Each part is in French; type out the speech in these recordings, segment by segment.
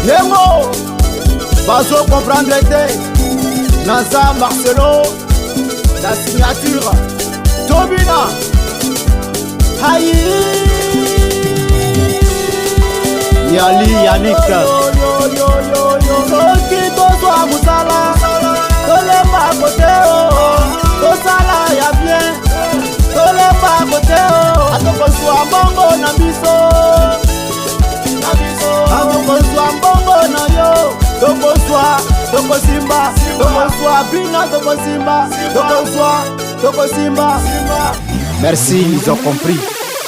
Yemo, Bazo comprendre été. Naza Marcelo, la signature. Tobina, Haï. Yali Yannick. Soki tozwa musala, tolemba kote o, tosala ya bien, tolemba kote o. Atokozwa mbongo na biso, atokozwa mbongo na yo. Tokosimba, tokozwa bina, tokosimba. Merci, ils ont compris.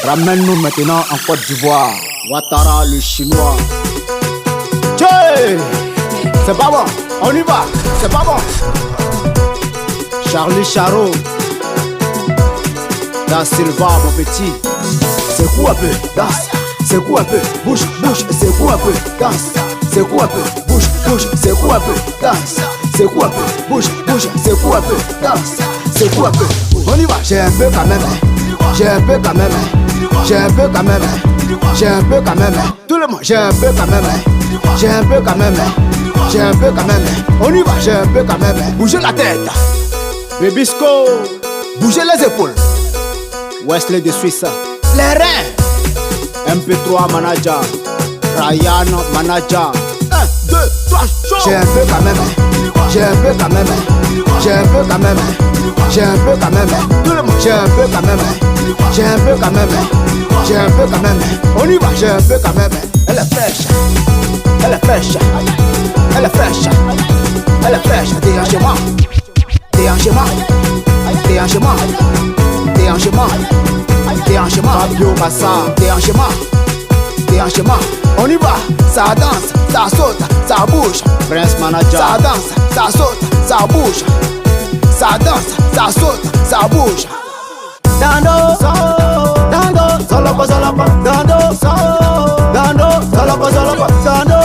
Ramène-nous maintenant en Côte d'Ivoire. Ouattara le chinois. Tchè, c'est pas bon, on y va, c'est pas bon. Charlie Charo, Da Silva mon petit. C'est quoi un peu, danse. C'est quoi un peu, bouge, c'est quoi un peu, danse. C'est quoi un peu, bouge, c'est quoi un peu, danse. C'est quoi un peu, bouge, c'est quoi un peu, danse. C'est quoi un peu, on y va. J'ai un peu quand même, j'ai un peu quand même, j'ai un peu quand même, j'ai un peu quand même. Tout le monde, j'ai un peu quand même, j'ai un peu quand même, j'ai un peu quand même. On y va, j'ai un peu quand même. Bougez la tête, Bébisco, bougez les épaules. Wesley de Suisse, les reins. MP3 manager, Ryan manager. 1, 2, 3, chaud. J'ai un peu quand même, j'ai un peu quand même, j'ai un peu quand même, j'ai un peu quand même. Tout le monde, j'ai un peu quand même, j'ai un peu quand même, j'ai un peu quand même. On y va, j'ai un peu quand même. Elle est fraîche, elle est fraîche, elle est fraîche, elle est fraîche. Déhanchement, déhanchement, déhanchement, déhanchement, déhanchement. Fabio Bassa, déhanchement, déhanchement. On y va, ça danse, ça saute, ça bouge. Prince Manager, ça danse, ça saute, ça bouge. Ça danse, ça saute, ça bouge. Dando, dando, solopo, solopo, dando, dando, solopo, solopo, dando,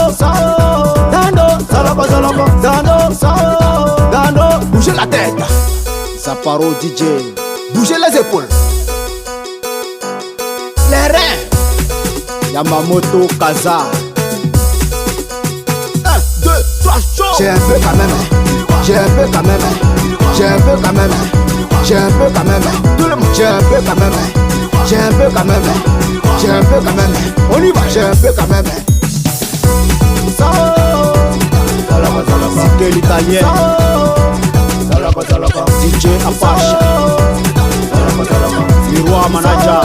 dando, solopo, solopo, dando, dando. Bougez la tête, Zaparo DJ. Bougez les épaules, les reins. Yamamoto Kaza. 1, 2, 3, chaud. J'ai un peu quand même, j'ai un peu quand même, j'ai un peu quand même, j'ai un peu quand même. Tout le monde, j'ai un peu quand même, j'ai un peu quand même, j'ai un peu quand même. On y va, j'ai un peu quand même. C'était l'italien. DJ Apache. Miroir Manager.